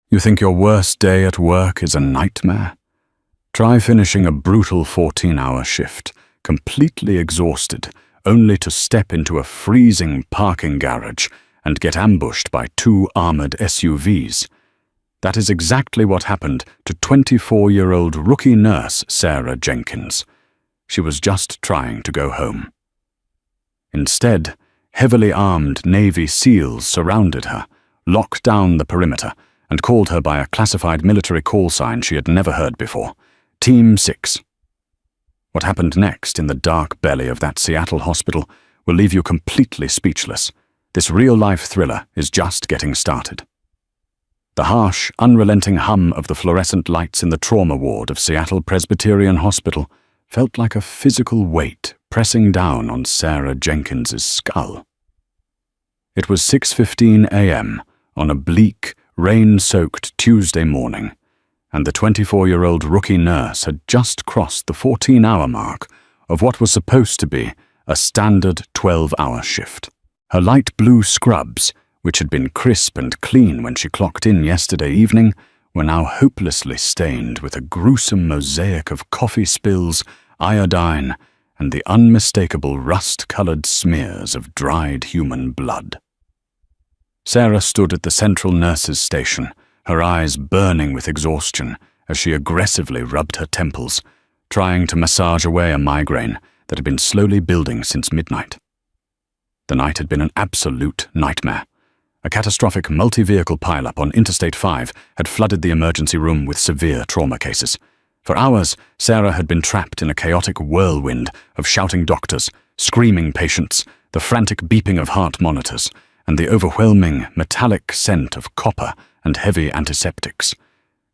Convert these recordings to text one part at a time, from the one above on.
You think your worst day at work is a nightmare? Try finishing a brutal 14-hour shift, completely exhausted, only to step into a freezing parking garage and get ambushed by 2 armored SUVs. That is exactly what happened to 24-year-old rookie nurse Sarah Jenkins. She was just trying to go home. Instead, heavily armed Navy SEALs surrounded her, locked down the perimeter, and called her by a classified military call sign she had never heard before, Team 6. What happened next in the dark belly of that Seattle hospital will leave you completely speechless. This real-life thriller is just getting started. The harsh, unrelenting hum of the fluorescent lights in the trauma ward of Seattle Presbyterian Hospital felt like a physical weight pressing down on Sarah Jenkins's skull. It was 6:15 a.m. on a bleak, rain-soaked Tuesday morning, and the 24-year-old rookie nurse had just crossed the 14-hour mark of what was supposed to be a standard 12-hour shift. Her light blue scrubs, which had been crisp and clean when she clocked in yesterday evening, were now hopelessly stained with a gruesome mosaic of coffee spills, iodine, and the unmistakable rust-colored smears of dried human blood. Sarah stood at the central nurse's station, her eyes burning with exhaustion as she aggressively rubbed her temples, trying to massage away a migraine that had been slowly building since midnight. The night had been an absolute nightmare. A catastrophic multi-vehicle pileup on Interstate 5 had flooded the emergency room with severe trauma cases. For hours, Sarah had been trapped in a chaotic whirlwind of shouting doctors, screaming patients, the frantic beeping of heart monitors, and the overwhelming metallic scent of copper and heavy antiseptics.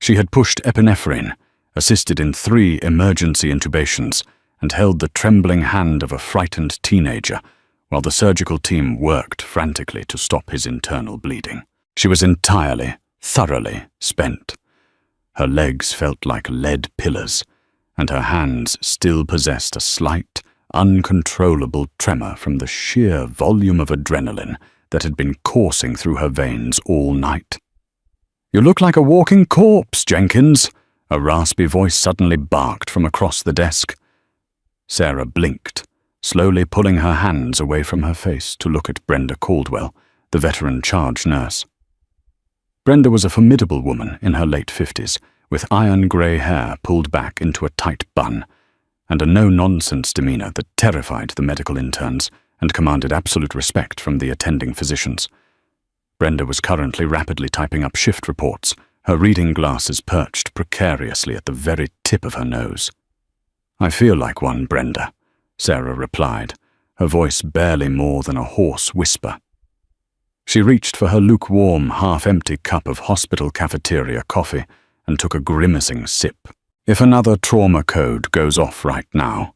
She had pushed epinephrine, assisted in 3 emergency intubations, and held the trembling hand of a frightened teenager while the surgical team worked frantically to stop his internal bleeding. She was entirely, thoroughly spent. Her legs felt like lead pillars, and her hands still possessed a slight, uncontrollable tremor from the sheer volume of adrenaline that had been coursing through her veins all night. "You look like a walking corpse, Jenkins," a raspy voice suddenly barked from across the desk. Sarah blinked, slowly pulling her hands away from her face to look at Brenda Caldwell, the veteran charge nurse. Brenda was a formidable woman in her late 50s, with iron-grey hair pulled back into a tight bun, and a no-nonsense demeanor that terrified the medical interns and commanded absolute respect from the attending physicians. Brenda was currently rapidly typing up shift reports, her reading glasses perched precariously at the very tip of her nose. "I feel like one, Brenda," Sarah replied, her voice barely more than a hoarse whisper. She reached for her lukewarm, half-empty cup of hospital cafeteria coffee and took a grimacing sip. "If another trauma code goes off right now,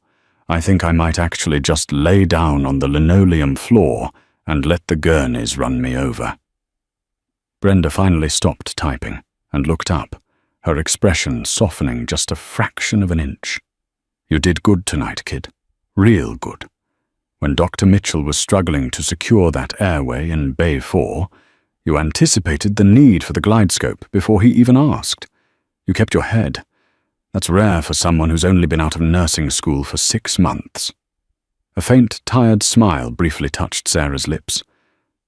I think I might actually just lay down on the linoleum floor and let the gurneys run me over." Brenda finally stopped typing and looked up, her expression softening just a fraction of an inch. "You did good tonight, kid. Real good. When Dr. Mitchell was struggling to secure that airway in Bay 4, you anticipated the need for the glidescope before he even asked. You kept your head. That's rare for someone who's only been out of nursing school for 6 months. A faint, tired smile briefly touched Sarah's lips.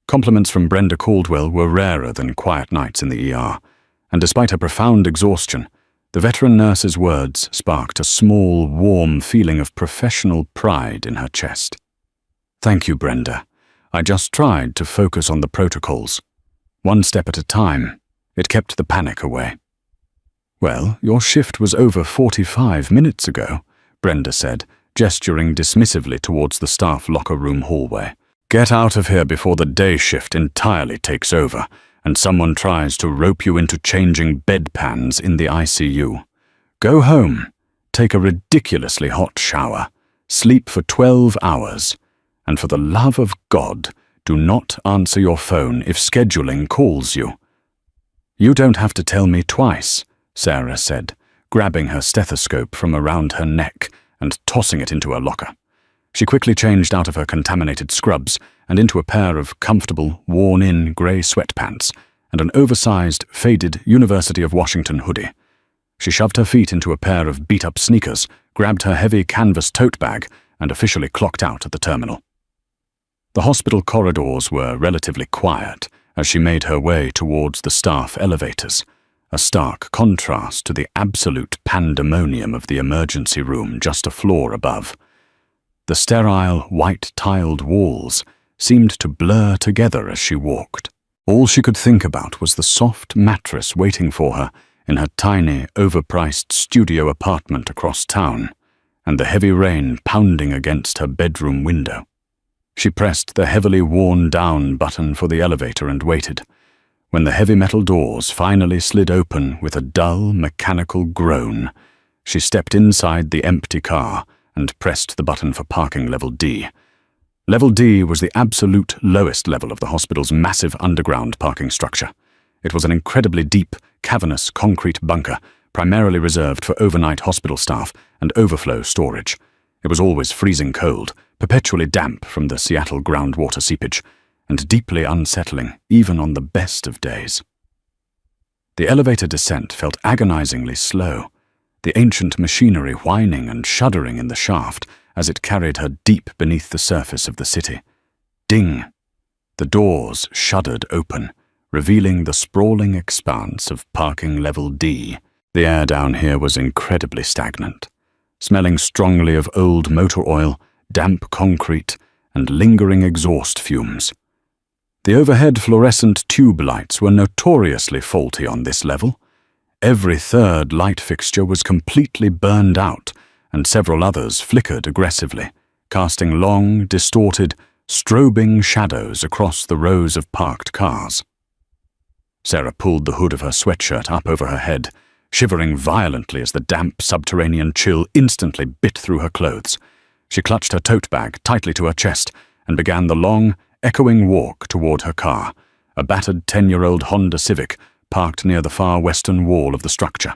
Compliments from Brenda Caldwell were rarer than quiet nights in the ER, and despite her profound exhaustion, the veteran nurse's words sparked a small, warm feeling of professional pride in her chest. "Thank you, Brenda. I just tried to focus on the protocols. One step at a time. It kept the panic away." "Well, your shift was over 45 minutes ago," Brenda said, gesturing dismissively towards the staff locker room hallway. "Get out of here before the day shift entirely takes over and someone tries to rope you into changing bedpans in the ICU. Go home, take a ridiculously hot shower, sleep for 12 hours, and for the love of God, do not answer your phone if scheduling calls you." "You don't have to tell me twice," Sarah said, grabbing her stethoscope from around her neck and tossing it into her locker. She quickly changed out of her contaminated scrubs and into a pair of comfortable, worn-in grey sweatpants and an oversized, faded University of Washington hoodie. She shoved her feet into a pair of beat-up sneakers, grabbed her heavy canvas tote bag, and officially clocked out at the terminal. The hospital corridors were relatively quiet as she made her way towards the staff elevators, a stark contrast to the absolute pandemonium of the emergency room just a floor above. The sterile, white-tiled walls seemed to blur together as she walked. All she could think about was the soft mattress waiting for her in her tiny, overpriced studio apartment across town, and the heavy rain pounding against her bedroom window. She pressed the heavily worn-down button for the elevator and waited. When the heavy metal doors finally slid open with a dull, mechanical groan, she stepped inside the empty car and pressed the button for parking level D. Level D was the absolute lowest level of the hospital's massive underground parking structure. It was an incredibly deep, cavernous concrete bunker, primarily reserved for overnight hospital staff and overflow storage. It was always freezing cold, perpetually damp from the Seattle groundwater seepage, and deeply unsettling even on the best of days. The elevator descent felt agonizingly slow, the ancient machinery whining and shuddering in the shaft as it carried her deep beneath the surface of the city. Ding! The doors shuddered open, revealing the sprawling expanse of parking level D. The air down here was incredibly stagnant, smelling strongly of old motor oil, damp concrete, and lingering exhaust fumes. The overhead fluorescent tube lights were notoriously faulty on this level. Every third light fixture was completely burned out, and several others flickered aggressively, casting long, distorted, strobing shadows across the rows of parked cars. Sarah pulled the hood of her sweatshirt up over her head, shivering violently as the damp subterranean chill instantly bit through her clothes. She clutched her tote bag tightly to her chest and began the long, echoing walk toward her car, a battered 10-year-old Honda Civic parked near the far western wall of the structure.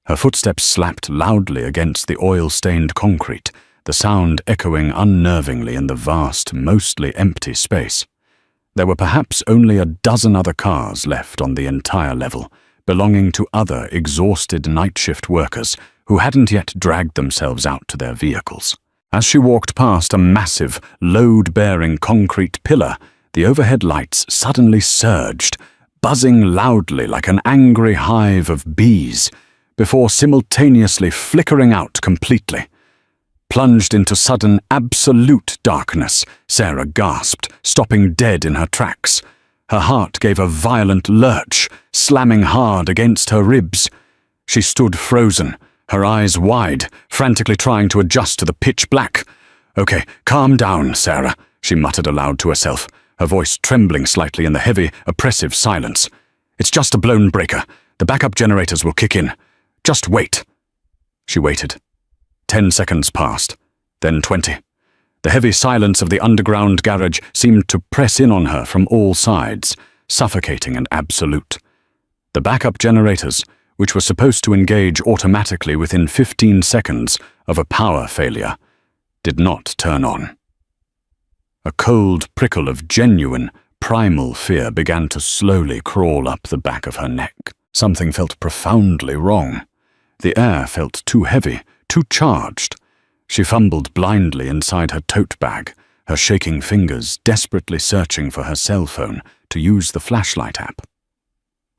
Her footsteps slapped loudly against the oil-stained concrete, the sound echoing unnervingly in the vast, mostly empty space. There were perhaps only a dozen other cars left on the entire level, belonging to other exhausted night shift workers who hadn't yet dragged themselves out to their vehicles. As she walked past a massive, load-bearing concrete pillar, the overhead lights suddenly surged, buzzing loudly like an angry hive of bees, before simultaneously flickering out completely. Plunged into sudden, absolute darkness, Sarah gasped, stopping dead in her tracks. Her heart gave a violent lurch, slamming hard against her ribs. She stood frozen, her eyes wide, frantically trying to adjust to the pitch black. "Okay, calm down, Sarah," she muttered aloud to herself, her voice trembling slightly in the heavy, oppressive silence. "It's just a blown breaker. The backup generators will kick in. Just wait." She waited. 10 seconds passed, then 20. The heavy silence of the underground garage seemed to press in on her from all sides, suffocating and absolute. The backup generators, which were supposed to engage automatically within 15 seconds of a power failure, did not turn on. A cold prickle of genuine, primal fear began to slowly crawl up the back of her neck. Something felt profoundly wrong. The air felt too heavy, too charged. She fumbled blindly inside her tote bag, her shaking fingers desperately searching for her cell phone to use the flashlight app.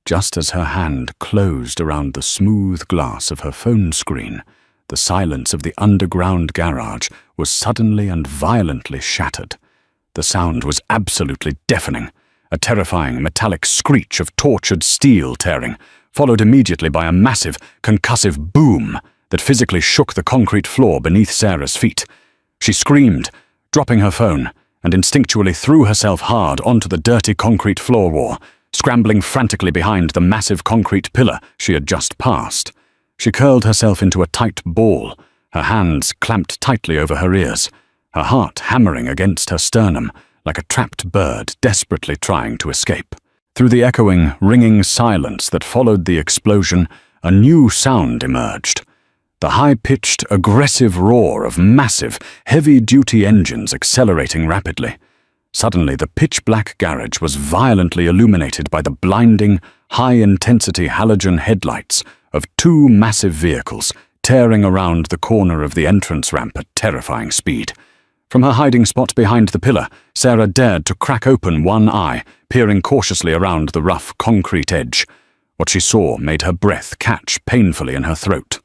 Just as her hand closed around the smooth glass of her phone screen, the silence of the underground garage was suddenly and violently shattered. The sound was absolutely deafening, a terrifying metallic screech of tortured steel tearing, followed immediately by a massive, concussive boom that physically shook the concrete floor beneath Sarah's feet. She screamed, dropping her phone, and instinctually threw herself hard onto the dirty concrete floor wall, scrambling frantically behind the massive concrete pillar she had just passed. She curled herself into a tight ball, her hands clamped tightly over her ears, her heart hammering against her sternum like a trapped bird desperately trying to escape. Through the echoing, ringing silence that followed the explosion, a new sound emerged. The high-pitched, aggressive roar of massive, heavy-duty engines accelerating rapidly. Suddenly, the pitch-black garage was violently illuminated by the blinding, high-intensity halogen headlights of two massive vehicles tearing around the corner of the entrance ramp at terrifying speed. From her hiding spot behind the pillar, Sarah dared to crack open one eye, peering cautiously around the rough concrete edge. What she saw made her breath catch painfully in her throat.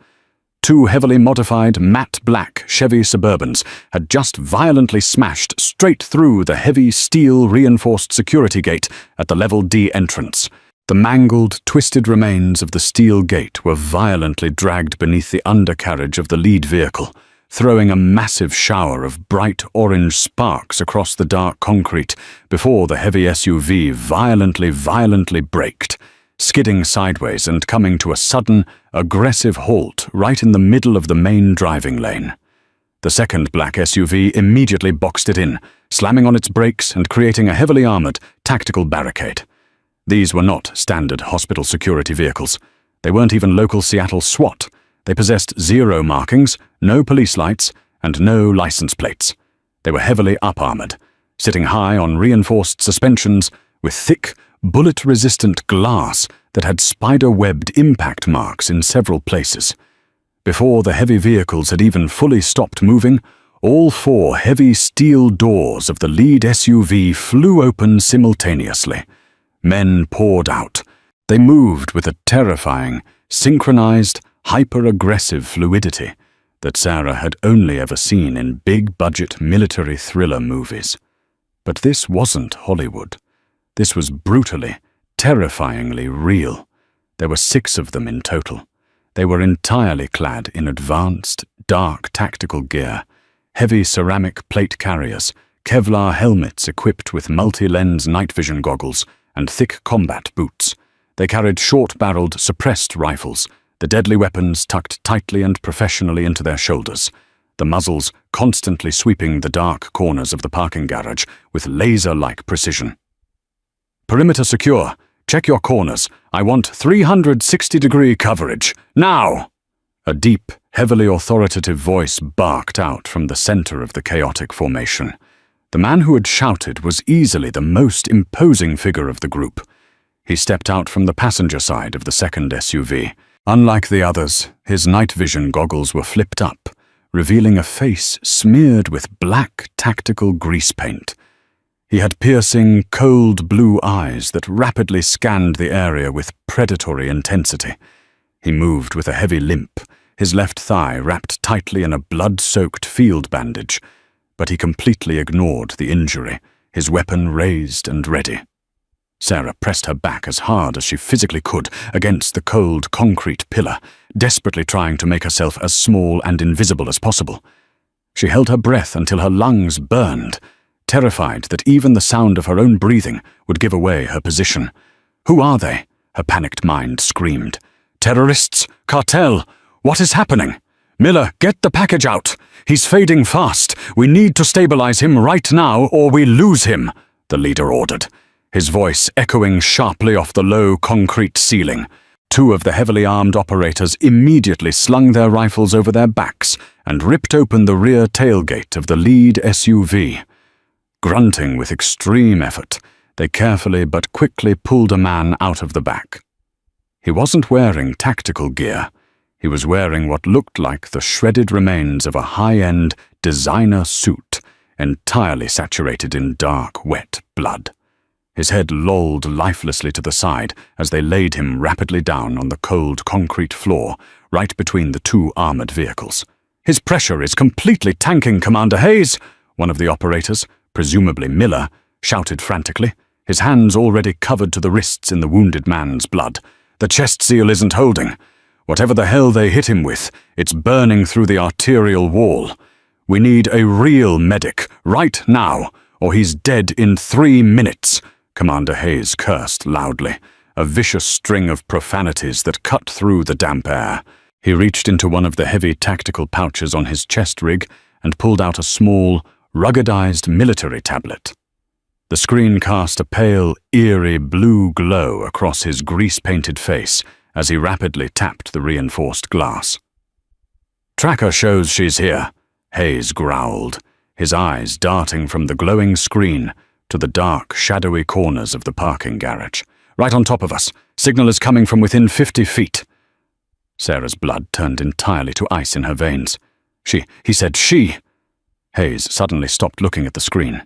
Two heavily modified, matte black Chevy Suburbans had just violently smashed straight through the heavy steel-reinforced security gate at the Level D entrance. The mangled, twisted remains of the steel gate were violently dragged beneath the undercarriage of the lead vehicle, throwing a massive shower of bright orange sparks across the dark concrete before the heavy SUV violently braked, skidding sideways and coming to a sudden, aggressive halt right in the middle of the main driving lane. The second black SUV immediately boxed it in, slamming on its brakes and creating a heavily armored, tactical barricade. These were not standard hospital security vehicles. They weren't even local Seattle SWAT. They possessed zero markings, no police lights, and no license plates. They were heavily up-armored, sitting high on reinforced suspensions with thick, bullet-resistant glass that had spider-webbed impact marks in several places. Before the heavy vehicles had even fully stopped moving, all four heavy steel doors of the lead SUV flew open simultaneously. Men poured out. They moved with a terrifying, synchronized, hyper-aggressive fluidity that Sarah had only ever seen in big-budget military thriller movies. But this wasn't Hollywood. This was brutally, terrifyingly real. There were 6 of them in total. They were entirely clad in advanced, dark tactical gear, heavy ceramic plate carriers, Kevlar helmets equipped with multi-lens night vision goggles, and thick combat boots. They carried short-barreled, suppressed rifles, the deadly weapons tucked tightly and professionally into their shoulders, the muzzles constantly sweeping the dark corners of the parking garage with laser-like precision. "Perimeter secure. Check your corners. I want 360-degree coverage. Now!" A deep, heavily authoritative voice barked out from the center of the chaotic formation. The man who had shouted was easily the most imposing figure of the group. He stepped out from the passenger side of the second SUV. Unlike the others, his night vision goggles were flipped up, revealing a face smeared with black tactical grease paint. He had piercing, cold blue eyes that rapidly scanned the area with predatory intensity. He moved with a heavy limp, his left thigh wrapped tightly in a blood-soaked field bandage, but he completely ignored the injury, his weapon raised and ready. Sarah pressed her back as hard as she physically could against the cold concrete pillar, desperately trying to make herself as small and invisible as possible. She held her breath until her lungs burned, terrified that even the sound of her own breathing would give away her position. "Who are they?" her panicked mind screamed. "Terrorists? Cartel? What is happening? Miller, get the package out! He's fading fast. We need to stabilize him right now or we lose him," the leader ordered, his voice echoing sharply off the low concrete ceiling. 2 of the heavily armed operators immediately slung their rifles over their backs and ripped open the rear tailgate of the lead SUV. Grunting with extreme effort, they carefully but quickly pulled a man out of the back. He wasn't wearing tactical gear. He was wearing what looked like the shredded remains of a high-end designer suit, entirely saturated in dark, wet blood. His head lolled lifelessly to the side as they laid him rapidly down on the cold concrete floor, right between the 2 armored vehicles. "His pressure is completely tanking, Commander Hayes," one of the operators, presumably Miller, shouted frantically, his hands already covered to the wrists in the wounded man's blood. "The chest seal isn't holding. Whatever the hell they hit him with, it's burning through the arterial wall. We need a real medic, right now, or he's dead in 3 minutes, Commander Hayes cursed loudly, a vicious string of profanities that cut through the damp air. He reached into one of the heavy tactical pouches on his chest rig and pulled out a small, ruggedized military tablet. The screen cast a pale, eerie blue glow across his grease-painted face as he rapidly tapped the reinforced glass. "Tracker shows she's here," Hayes growled, his eyes darting from the glowing screen, to the dark, shadowy corners of the parking garage. "Right on top of us. Signal is coming from within 50 feet. Sarah's blood turned entirely to ice in her veins. He said she. Hayes suddenly stopped looking at the screen.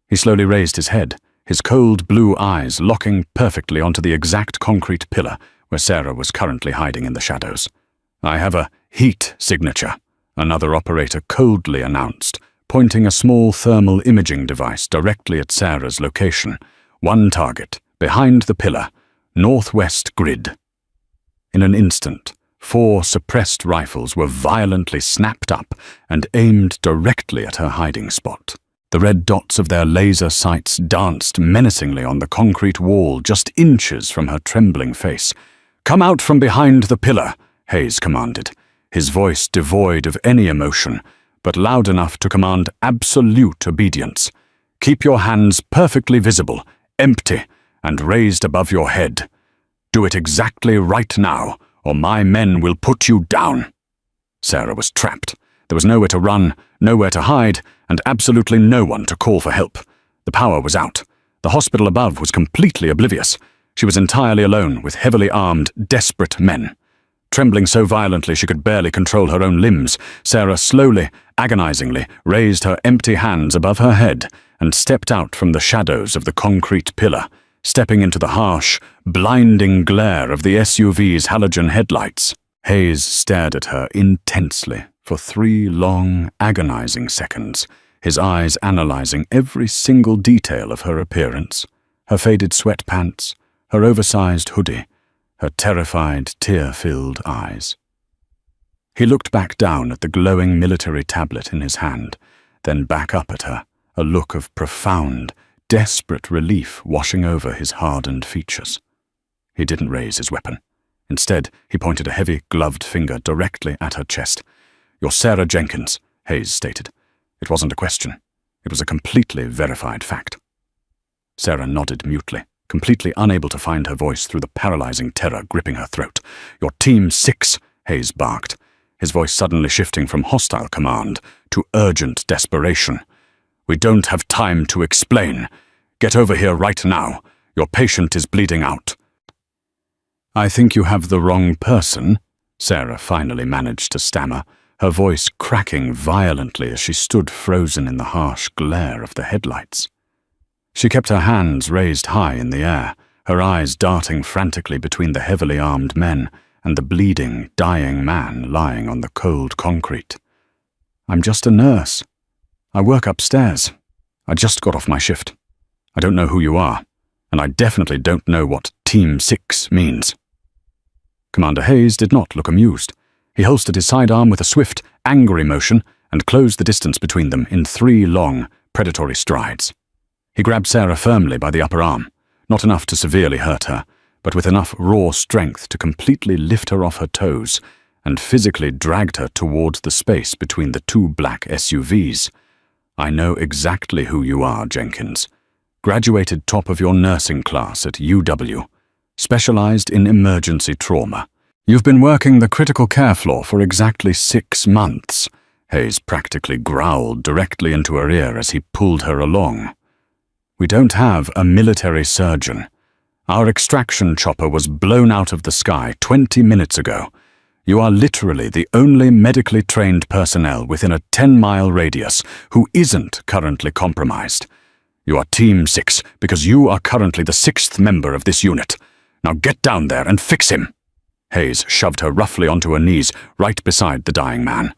He slowly raised his head, his cold blue eyes locking perfectly onto the exact concrete pillar where Sarah was currently hiding in the shadows. "I have a heat signature," another operator coldly announced, pointing a small thermal imaging device directly at Sarah's location. "One target, behind the pillar, northwest grid." In an instant, 4 suppressed rifles were violently snapped up and aimed directly at her hiding spot. The red dots of their laser sights danced menacingly on the concrete wall just inches from her trembling face. "Come out from behind the pillar," Hayes commanded, his voice devoid of any emotion, but loud enough to command absolute obedience. "Keep your hands perfectly visible, empty, and raised above your head. Do it exactly right now, or my men will put you down." Sarah was trapped. There was nowhere to run, nowhere to hide, and absolutely no one to call for help. The power was out. The hospital above was completely oblivious. She was entirely alone with heavily armed, desperate men. Trembling so violently she could barely control her own limbs, Sarah slowly, agonizingly, raised her empty hands above her head and stepped out from the shadows of the concrete pillar, stepping into the harsh, blinding glare of the SUV's halogen headlights. Hayes stared at her intensely for 3 long, agonizing seconds, his eyes analyzing every single detail of her appearance, her faded sweatpants, her oversized hoodie, her terrified, tear-filled eyes. He looked back down at the glowing military tablet in his hand, then back up at her, a look of profound, desperate relief washing over his hardened features. He didn't raise his weapon. Instead, he pointed a heavy, gloved finger directly at her chest. "You're Sarah Jenkins," Hayes stated. It wasn't a question. It was a completely verified fact. Sarah nodded mutely, completely unable to find her voice through the paralyzing terror gripping her throat. "You're Team 6, Hayes barked, his voice suddenly shifting from hostile command to urgent desperation. "We don't have time to explain. Get over here right now. Your patient is bleeding out." "I think you have the wrong person," Sarah finally managed to stammer, her voice cracking violently as she stood frozen in the harsh glare of the headlights. She kept her hands raised high in the air, her eyes darting frantically between the heavily armed men and the bleeding, dying man lying on the cold concrete. "I'm just a nurse. I work upstairs. I just got off my shift. I don't know who you are, and I definitely don't know what Team 6 means." Commander Hayes did not look amused. He holstered his sidearm with a swift, angry motion and closed the distance between them in 3 long, predatory strides. He grabbed Sarah firmly by the upper arm, not enough to severely hurt her, but with enough raw strength to completely lift her off her toes, and physically dragged her towards the space between the 2 black SUVs. "I know exactly who you are, Jenkins. Graduated top of your nursing class at UW. Specialized in emergency trauma. You've been working the critical care floor for exactly 6 months, Hayes practically growled directly into her ear as he pulled her along. "We don't have a military surgeon. Our extraction chopper was blown out of the sky 20 minutes ago. You are literally the only medically trained personnel within a 10-mile radius who isn't currently compromised. You are Team 6 because you are currently the 6th member of this unit. Now get down there and fix him." Hayes shoved her roughly onto her knees, right beside the dying man.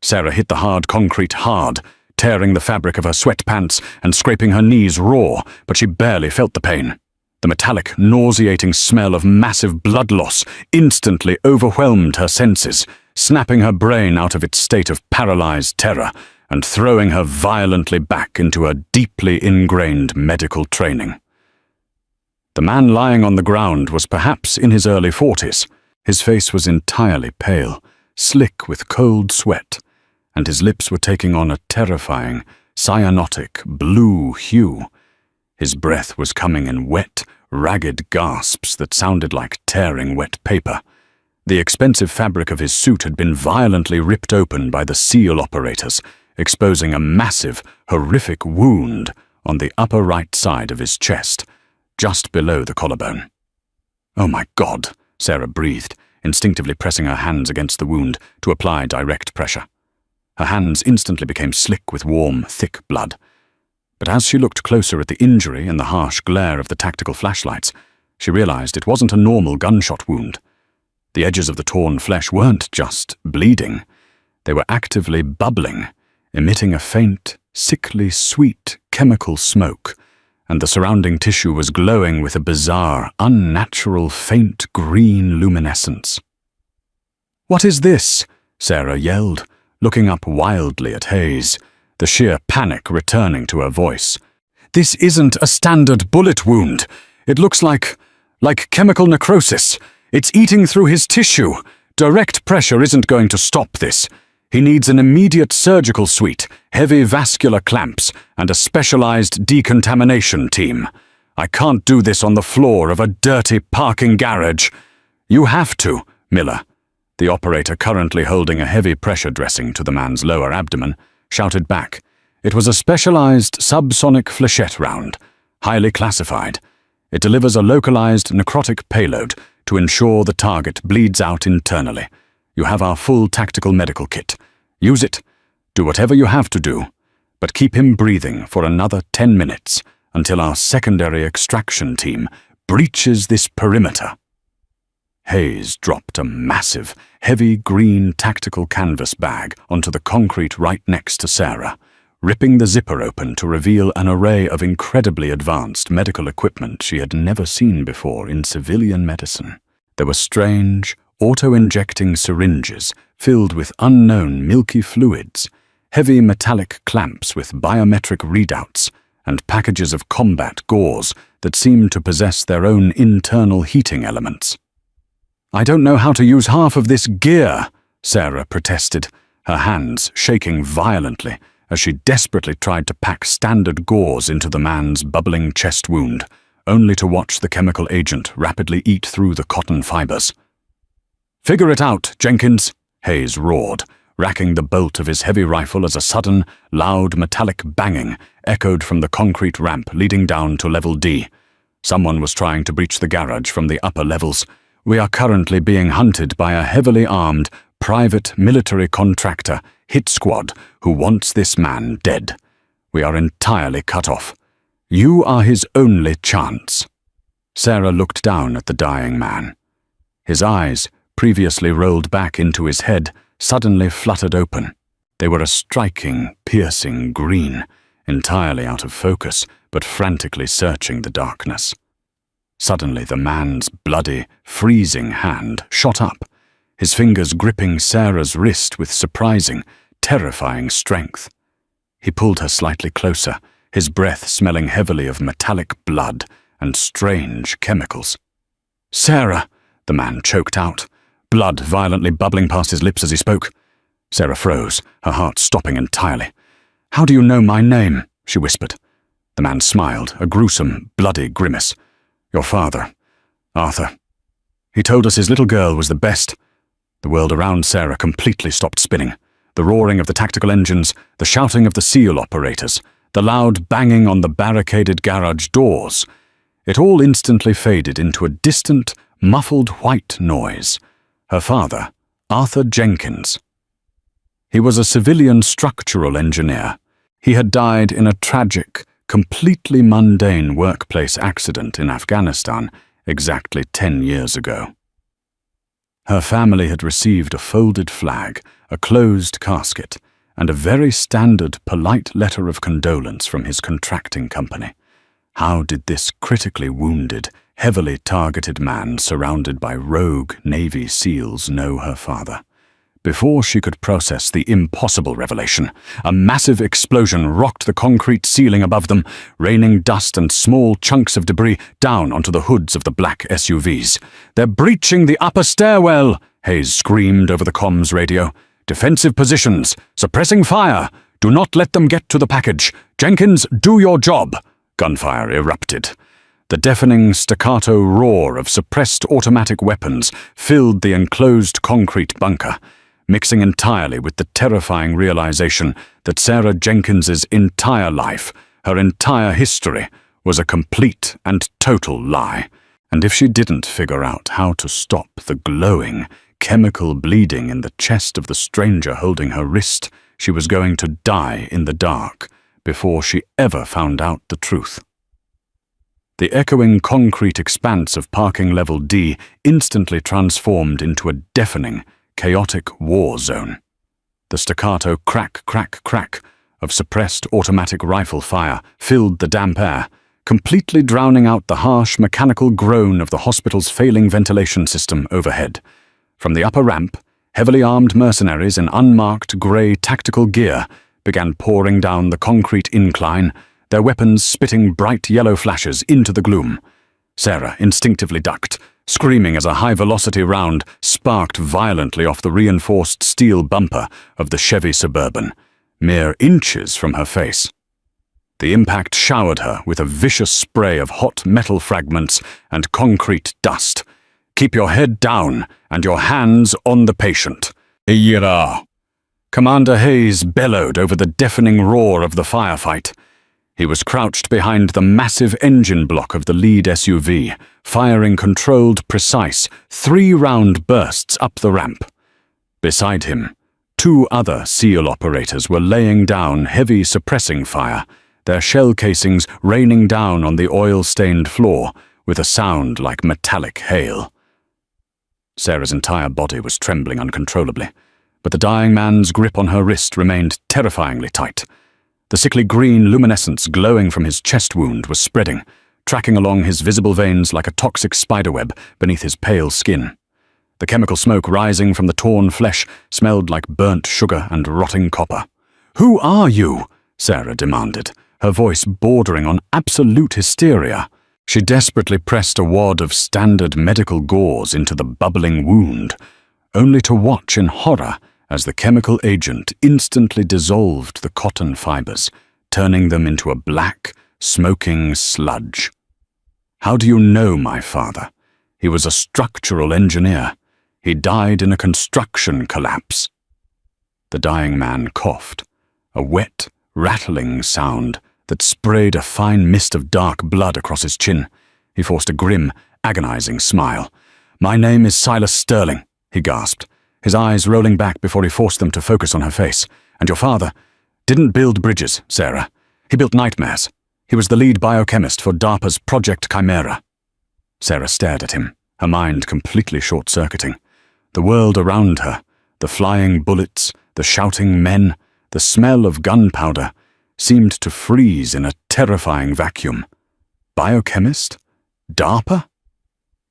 Sarah hit the hard concrete hard, tearing the fabric of her sweatpants and scraping her knees raw, but she barely felt the pain. The metallic, nauseating smell of massive blood loss instantly overwhelmed her senses, snapping her brain out of its state of paralyzed terror and throwing her violently back into her deeply ingrained medical training. The man lying on the ground was perhaps in his early 40s. His face was entirely pale, slick with cold sweat, and his lips were taking on a terrifying, cyanotic blue hue. His breath was coming in wet, ragged gasps that sounded like tearing wet paper. The expensive fabric of his suit had been violently ripped open by the SEAL operators, exposing a massive, horrific wound on the upper right side of his chest, just below the collarbone. "Oh my God," Sarah breathed, instinctively pressing her hands against the wound to apply direct pressure. Her hands instantly became slick with warm, thick blood. But as she looked closer at the injury in the harsh glare of the tactical flashlights, she realized it wasn't a normal gunshot wound. The edges of the torn flesh weren't just bleeding. They were actively bubbling, emitting a faint, sickly sweet chemical smoke, and the surrounding tissue was glowing with a bizarre, unnatural, faint green luminescence. "What is this?" Sarah yelled, looking up wildly at Hayes, the sheer panic returning to her voice. "This isn't a standard bullet wound. It looks like chemical necrosis. It's eating through his tissue. Direct pressure isn't going to stop this. He needs an immediate surgical suite, heavy vascular clamps, and a specialized decontamination team. I can't do this on the floor of a dirty parking garage." "You have to, Miller," the operator, currently holding a heavy pressure dressing to the man's lower abdomen, shouted back. It was a specialized subsonic flechette round, highly classified. It delivers a localized necrotic payload to ensure the target bleeds out internally. You have our full tactical medical kit. Use it. Do whatever you have to do, but keep him breathing for another 10 minutes until our secondary extraction team breaches this perimeter. Hayes dropped a massive, heavy green tactical canvas bag onto the concrete right next to Sarah, ripping the zipper open to reveal an array of incredibly advanced medical equipment she had never seen before in civilian medicine. There were strange, auto-injecting syringes filled with unknown milky fluids, heavy metallic clamps with biometric readouts, and packages of combat gauze that seemed to possess their own internal heating elements. "I don't know how to use half of this gear," Sarah protested, her hands shaking violently as she desperately tried to pack standard gauze into the man's bubbling chest wound, only to watch the chemical agent rapidly eat through the cotton fibers. "Figure it out, Jenkins," Hayes roared, racking the bolt of his heavy rifle as a sudden, loud metallic banging echoed from the concrete ramp leading down to level D. Someone was trying to breach the garage from the upper levels. "We are currently being hunted by a heavily armed, private military contractor, hit squad, who wants this man dead. We are entirely cut off. You are his only chance." Sarah looked down at the dying man. His eyes, previously rolled back into his head, suddenly fluttered open. They were a striking, piercing green, entirely out of focus, but frantically searching the darkness. Suddenly the man's bloody, freezing hand shot up, his fingers gripping Sarah's wrist with surprising, terrifying strength. He pulled her slightly closer, his breath smelling heavily of metallic blood and strange chemicals. "Sarah," the man choked out, blood violently bubbling past his lips as he spoke. Sarah froze, her heart stopping entirely. "How do you know my name?" she whispered. The man smiled, a gruesome, bloody grimace. "Your father, Arthur. He told us his little girl was the best." The world around Sarah completely stopped spinning. The roaring of the tactical engines, the shouting of the SEAL operators, the loud banging on the barricaded garage doors. It all instantly faded into a distant, muffled white noise. Her father, Arthur Jenkins. He was a civilian structural engineer. He had died in a tragic, completely mundane workplace accident in Afghanistan exactly 10 years ago. Her family had received a folded flag, a closed casket, and a very standard, polite letter of condolence from his contracting company. How did this critically wounded, heavily targeted man surrounded by rogue Navy SEALs know her father? Before she could process the impossible revelation, a massive explosion rocked the concrete ceiling above them, raining dust and small chunks of debris down onto the hoods of the black SUVs. "They're breaching the upper stairwell!" Hayes screamed over the comms radio. "Defensive positions! Suppressing fire! Do not let them get to the package! Jenkins, do your job!" Gunfire erupted. The deafening staccato roar of suppressed automatic weapons filled the enclosed concrete bunker, mixing entirely with the terrifying realization that Sarah Jenkins's entire life, Her entire history was a complete and total lie, and if she didn't figure out how to stop the glowing, chemical bleeding in the chest of the stranger holding her wrist, she was going to die in the dark before she ever found out the truth. The echoing concrete expanse of parking level D instantly transformed into a deafening, chaotic war zone. The staccato crack, crack, crack of suppressed automatic rifle fire filled the damp air, completely drowning out the harsh mechanical groan of the hospital's failing ventilation system overhead. From the upper ramp, heavily armed mercenaries in unmarked grey tactical gear began pouring down the concrete incline, their weapons spitting bright yellow flashes into the gloom. Sarah instinctively ducked, screaming as a high-velocity round sparked violently off the reinforced steel bumper of the Chevy Suburban, mere inches from her face. The impact showered her with a vicious spray of hot metal fragments and concrete dust. "Keep your head down and your hands on the patient." "Ira!" Commander Hayes bellowed over the deafening roar of the firefight. He was crouched behind the massive engine block of the lead SUV, firing controlled, precise, 3-round bursts up the ramp. Beside him, 2 other SEAL operators were laying down heavy suppressing fire, their shell casings raining down on the oil-stained floor with a sound like metallic hail. Sarah's entire body was trembling uncontrollably, but the dying man's grip on her wrist remained terrifyingly tight. The sickly green luminescence glowing from his chest wound was spreading, tracking along his visible veins like a toxic spiderweb beneath his pale skin. The chemical smoke rising from the torn flesh smelled like burnt sugar and rotting copper. "Who are you?" Sarah demanded, her voice bordering on absolute hysteria. She desperately pressed a wad of standard medical gauze into the bubbling wound, only to watch in horror as the chemical agent instantly dissolved the cotton fibers, turning them into a black, smoking sludge. "How do you know my father? He was a structural engineer. He died in a construction collapse." The dying man coughed, a wet, rattling sound that sprayed a fine mist of dark blood across his chin. He forced a grim, agonizing smile. "My name is Silas Sterling," he gasped, his eyes rolling back before he forced them to focus on her face. "And your father didn't build bridges, Sarah. He built nightmares. He was the lead biochemist for DARPA's Project Chimera." Sarah stared at him, her mind completely short-circuiting. The world around her, the flying bullets, the shouting men, the smell of gunpowder, seemed to freeze in a terrifying vacuum. Biochemist? DARPA?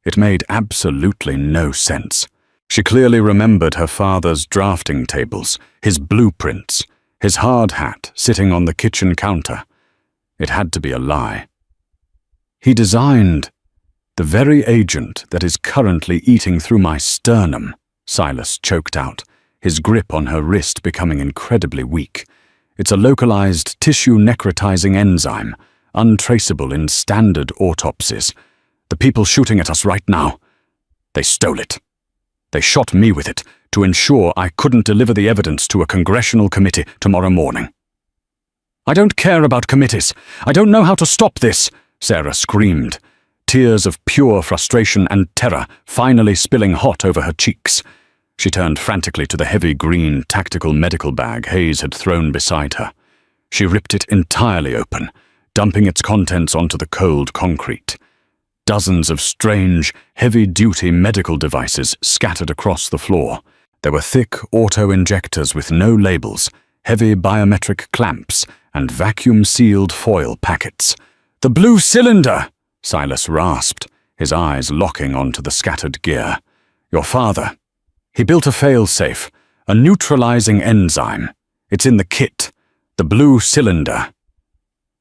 It made absolutely no sense. She clearly remembered her father's drafting tables, his blueprints, his hard hat sitting on the kitchen counter. It had to be a lie. "He designed the very agent that is currently eating through my sternum," Silas choked out, his grip on her wrist becoming incredibly weak. "It's a localized tissue necrotizing enzyme, untraceable in standard autopsies. The people shooting at us right now, they stole it. They shot me with it to ensure I couldn't deliver the evidence to a congressional committee tomorrow morning." "I don't care about committees. I don't know how to stop this," Sarah screamed, tears of pure frustration and terror finally spilling hot over her cheeks. She turned frantically to the heavy green tactical medical bag Hayes had thrown beside her. She ripped it entirely open, dumping its contents onto the cold concrete. Dozens of strange, heavy-duty medical devices scattered across the floor. There were thick auto-injectors with no labels, heavy biometric clamps, and vacuum-sealed foil packets. "The blue cylinder!" Silas rasped, his eyes locking onto the scattered gear. "Your father. He built a fail-safe, a neutralizing enzyme. It's in the kit. The blue cylinder."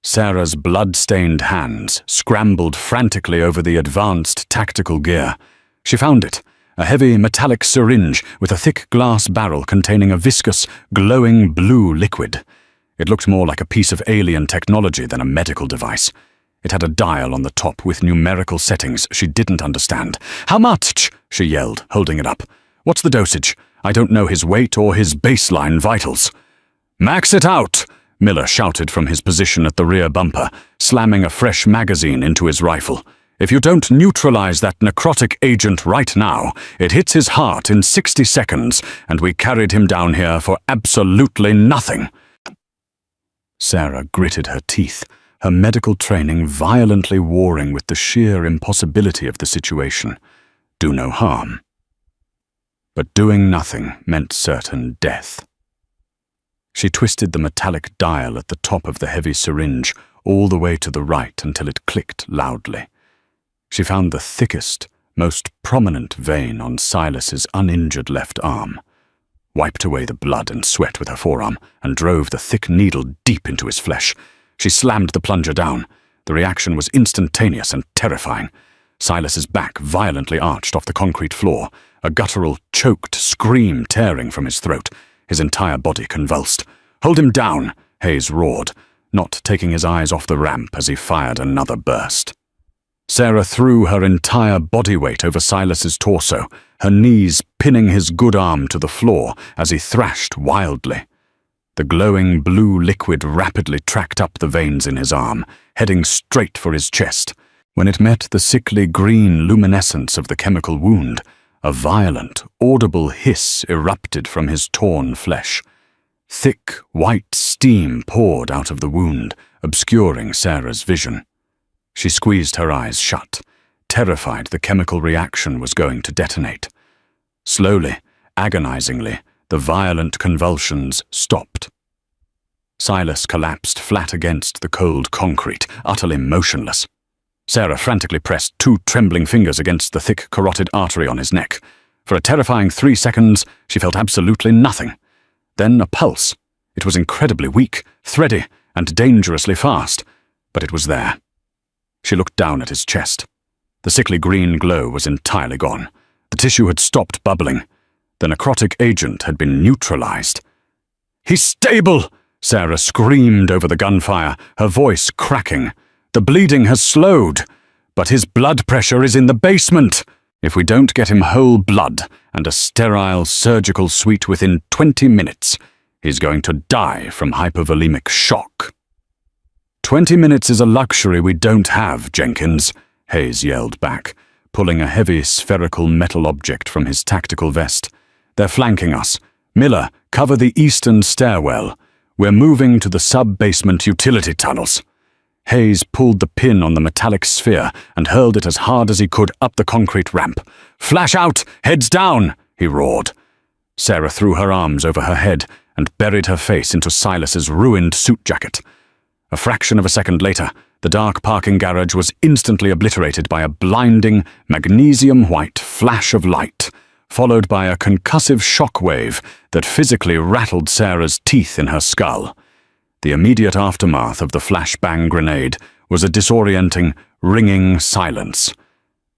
Sarah's blood-stained hands scrambled frantically over the advanced tactical gear. She found it, a heavy metallic syringe with a thick glass barrel containing a viscous, glowing blue liquid. It looked more like a piece of alien technology than a medical device. It had a dial on the top with numerical settings she didn't understand. "How much?" she yelled, holding it up. "What's the dosage? I don't know his weight or his baseline vitals." "Max it out!" Miller shouted from his position at the rear bumper, slamming a fresh magazine into his rifle. "If you don't neutralize that necrotic agent right now, it hits his heart in 60 seconds, and we carried him down here for absolutely nothing." Sarah gritted her teeth, her medical training violently warring with the sheer impossibility of the situation. Do no harm. But doing nothing meant certain death. She twisted the metallic dial at the top of the heavy syringe all the way to the right until it clicked loudly. She found the thickest, most prominent vein on Silas's uninjured left arm, wiped away the blood and sweat with her forearm, and drove the thick needle deep into his flesh. She slammed the plunger down. The reaction was instantaneous and terrifying. Silas's back violently arched off the concrete floor, a guttural, choked scream tearing from his throat. His entire body convulsed. "Hold him down," Hayes roared, not taking his eyes off the ramp as he fired another burst. Sarah threw her entire body weight over Silas's torso, her knees pinning his good arm to the floor as he thrashed wildly. The glowing blue liquid rapidly tracked up the veins in his arm, heading straight for his chest. When it met the sickly green luminescence of the chemical wound, a violent, audible hiss erupted from his torn flesh. Thick, white steam poured out of the wound, obscuring Sarah's vision. She squeezed her eyes shut, terrified the chemical reaction was going to detonate. Slowly, agonizingly, the violent convulsions stopped. Silas collapsed flat against the cold concrete, utterly motionless. Sarah frantically pressed 2 trembling fingers against the thick carotid artery on his neck. For a terrifying 3 seconds, she felt absolutely nothing. Then a pulse. It was incredibly weak, thready, and dangerously fast, but it was there. She looked down at his chest. The sickly green glow was entirely gone. The tissue had stopped bubbling. The necrotic agent had been neutralized. "He's stable!" Sarah screamed over the gunfire, her voice cracking. "The bleeding has slowed, but his blood pressure is in the basement. If we don't get him whole blood and a sterile surgical suite within 20 minutes, he's going to die from hypovolemic shock." "20 minutes is a luxury we don't have, Jenkins," Hayes yelled back, pulling a heavy spherical metal object from his tactical vest. "They're flanking us. Miller, cover the eastern stairwell. We're moving to the sub-basement utility tunnels." Hayes pulled the pin on the metallic sphere and hurled it as hard as he could up the concrete ramp. "Flash out! Heads down!" he roared. Sarah threw her arms over her head and buried her face into Silas's ruined suit jacket. A fraction of a second later, the dark parking garage was instantly obliterated by a blinding, magnesium-white flash of light, followed by a concussive shockwave that physically rattled Sarah's teeth in her skull. The immediate aftermath of the flashbang grenade was a disorienting, ringing silence.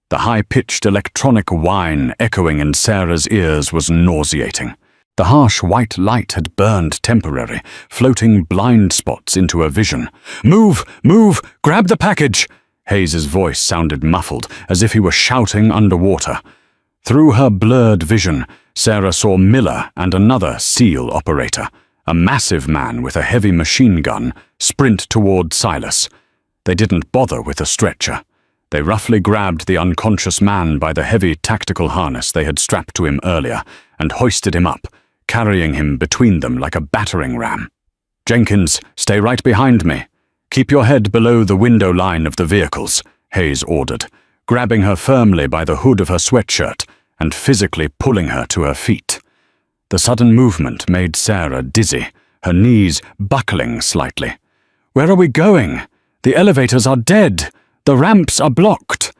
The high-pitched electronic whine echoing in Sarah's ears was nauseating. The harsh white light had burned temporary, floating blind spots into her vision. "Move! Move! Grab the package!" Hayes's voice sounded muffled, as if he were shouting underwater. Through her blurred vision, Sarah saw Miller and another SEAL operator, a massive man with a heavy machine gun, sprint toward Silas. They didn't bother with a stretcher. They roughly grabbed the unconscious man by the heavy tactical harness they had strapped to him earlier and hoisted him up, carrying him between them like a battering ram. "Jenkins, stay right behind me. Keep your head below the window line of the vehicles," Hayes ordered, grabbing her firmly by the hood of her sweatshirt and physically pulling her to her feet. The sudden movement made Sarah dizzy, her knees buckling slightly. "Where are we going? The elevators are dead. The ramps are blocked."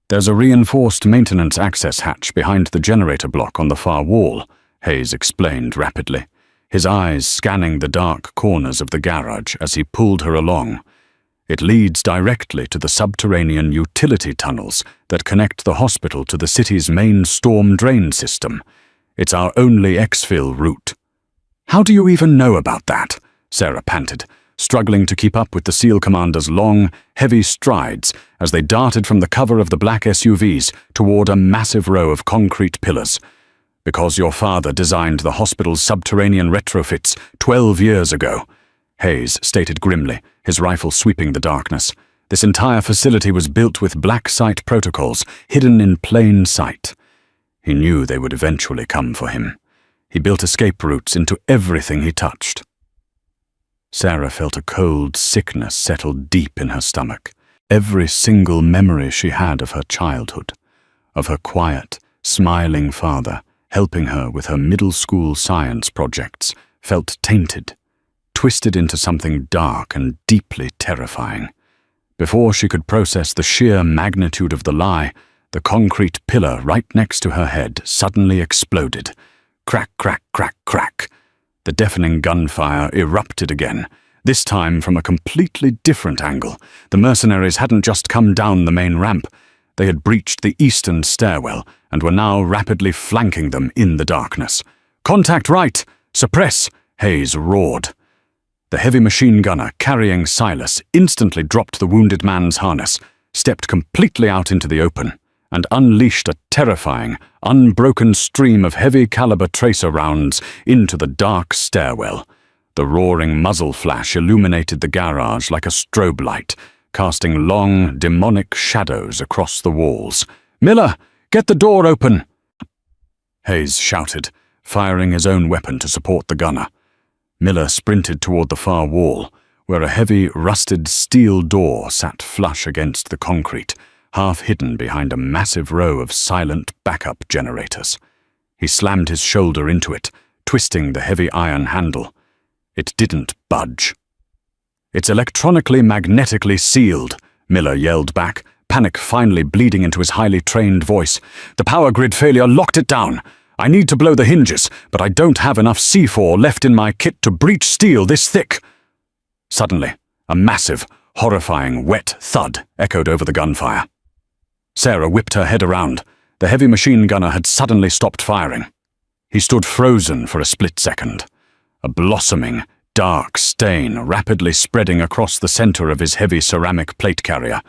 "There's a reinforced maintenance access hatch behind the generator block on the far wall," Hayes explained rapidly, his eyes scanning the dark corners of the garage as he pulled her along. "It leads directly to the subterranean utility tunnels that connect the hospital to the city's main storm drain system. It's our only exfil route." "How do you even know about that?" Sarah panted, struggling to keep up with the SEAL commander's long, heavy strides as they darted from the cover of the black SUVs toward a massive row of concrete pillars. "Because your father designed the hospital's subterranean retrofits 12 years ago. Hayes stated grimly, his rifle sweeping the darkness. This entire facility was built with black site protocols, hidden in plain sight. He knew they would eventually come for him. He built escape routes into everything he touched. Sarah felt a cold sickness settle deep in her stomach. Every single memory she had of her childhood, of her quiet, smiling father helping her with her middle school science projects, felt tainted, twisted into something dark and deeply terrifying. Before she could process the sheer magnitude of the lie, the concrete pillar right next to her head suddenly exploded. Crack, crack, crack, crack. The deafening gunfire erupted again, this time from a completely different angle. The mercenaries hadn't just come down the main ramp. They had breached the eastern stairwell and were now rapidly flanking them in the darkness. "Contact right! Suppress!" Hayes roared. The heavy machine gunner carrying Silas instantly dropped the wounded man's harness, stepped completely out into the open, and unleashed a terrifying, unbroken stream of heavy-caliber tracer rounds into the dark stairwell. The roaring muzzle flash illuminated the garage like a strobe light, casting long, demonic shadows across the walls. "Miller, get the door open!" Hayes shouted, firing his own weapon to support the gunner. Miller sprinted toward the far wall, where a heavy, rusted steel door sat flush against the concrete, half hidden behind a massive row of silent backup generators. He slammed his shoulder into it, twisting the heavy iron handle. It didn't budge. "It's electronically magnetically sealed," Miller yelled back, panic finally bleeding into his highly trained voice. "The power grid failure locked it down. I need to blow the hinges, but I don't have enough C4 left in my kit to breach steel this thick." Suddenly, a massive, horrifying, wet thud echoed over the gunfire. Sarah whipped her head around. The heavy machine gunner had suddenly stopped firing. He stood frozen for a split second, a blossoming, dark stain rapidly spreading across the center of his heavy ceramic plate carrier.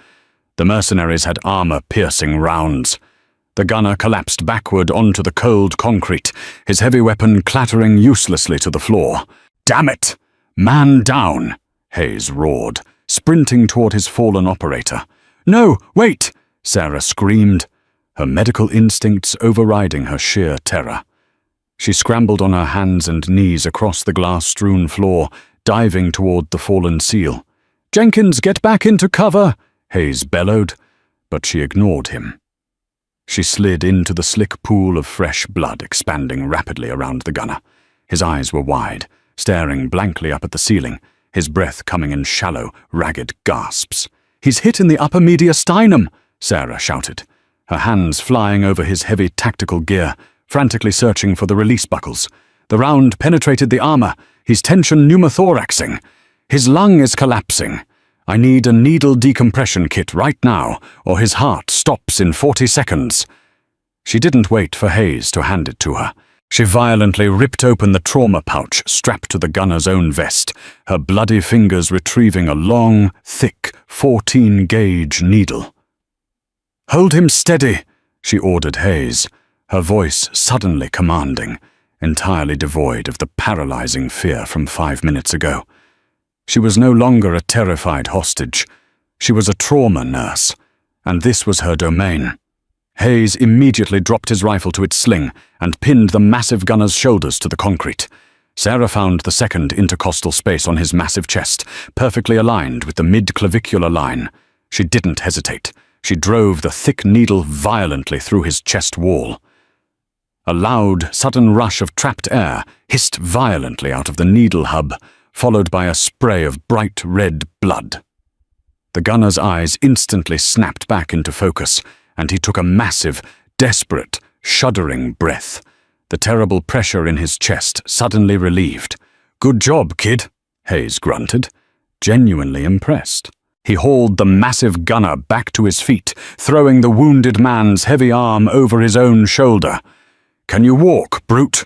The mercenaries had armor-piercing rounds. The gunner collapsed backward onto the cold concrete, his heavy weapon clattering uselessly to the floor. "Damn it! Man down!" Hayes roared, sprinting toward his fallen operator. "No, wait!" Sarah screamed, her medical instincts overriding her sheer terror. She scrambled on her hands and knees across the glass-strewn floor, diving toward the fallen seal. "Jenkins, get back into cover!" Hayes bellowed, but she ignored him. She slid into the slick pool of fresh blood expanding rapidly around the gunner. His eyes were wide, staring blankly up at the ceiling, his breath coming in shallow, ragged gasps. "He's hit in the upper mediastinum!" Sarah shouted, her hands flying over his heavy tactical gear, frantically searching for the release buckles. "The round penetrated the armor. He's tension pneumothoraxing. His lung is collapsing. I need a needle decompression kit right now, or his heart stops in 40 seconds. She didn't wait for Hayes to hand it to her. She violently ripped open the trauma pouch strapped to the gunner's own vest, her bloody fingers retrieving a long, thick, 14-gauge needle. "Hold him steady," she ordered Hayes, her voice suddenly commanding, entirely devoid of the paralyzing fear from 5 minutes ago. She was no longer a terrified hostage. She was a trauma nurse, and this was her domain. Hayes immediately dropped his rifle to its sling and pinned the massive gunner's shoulders to the concrete. Sarah found the second intercostal space on his massive chest, perfectly aligned with the mid-clavicular line. She didn't hesitate. She drove the thick needle violently through his chest wall. A loud, sudden rush of trapped air hissed violently out of the needle hub, followed by a spray of bright red blood. The gunner's eyes instantly snapped back into focus, and he took a massive, desperate, shuddering breath. The terrible pressure in his chest suddenly relieved. "Good job, kid," Hayes grunted, genuinely impressed. He hauled the massive gunner back to his feet, throwing the wounded man's heavy arm over his own shoulder. "Can you walk, brute?"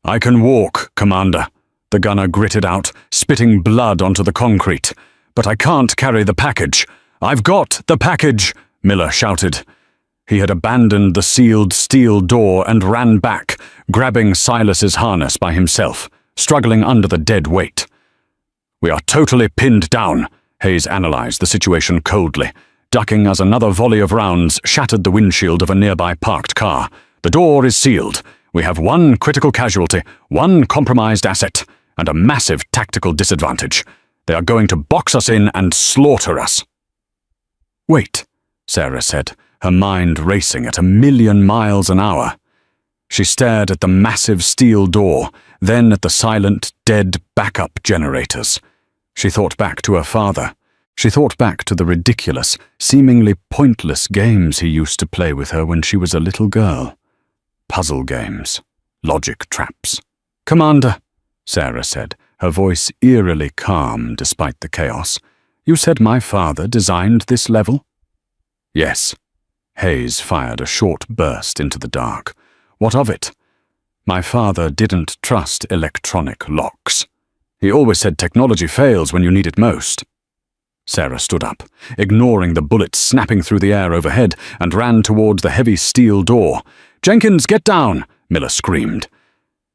"I can walk, Commander," the gunner gritted out, spitting blood onto the concrete. "But I can't carry the package." "I've got the package," Miller shouted. He had abandoned the sealed steel door and ran back, grabbing Silas's harness by himself, struggling under the dead weight. "We are totally pinned down," Hayes analyzed the situation coldly, ducking as another volley of rounds shattered the windshield of a nearby parked car. "The door is sealed. We have one critical casualty, one compromised asset, and a massive tactical disadvantage. They are going to box us in and slaughter us." "Wait," Sarah said, her mind racing at 1,000,000 miles an hour. She stared at the massive steel door, then at the silent, dead backup generators. She thought back to her father. She thought back to the ridiculous, seemingly pointless games he used to play with her when she was a little girl. Puzzle games, logic traps. "Commander," Sarah said, her voice eerily calm despite the chaos, "you said my father designed this level?" "Yes." Hayes fired a short burst into the dark. "What of it?" "My father didn't trust electronic locks. He always said technology fails when you need it most." Sarah stood up, ignoring the bullets snapping through the air overhead, and ran towards the heavy steel door. "Jenkins, get down!" Miller screamed.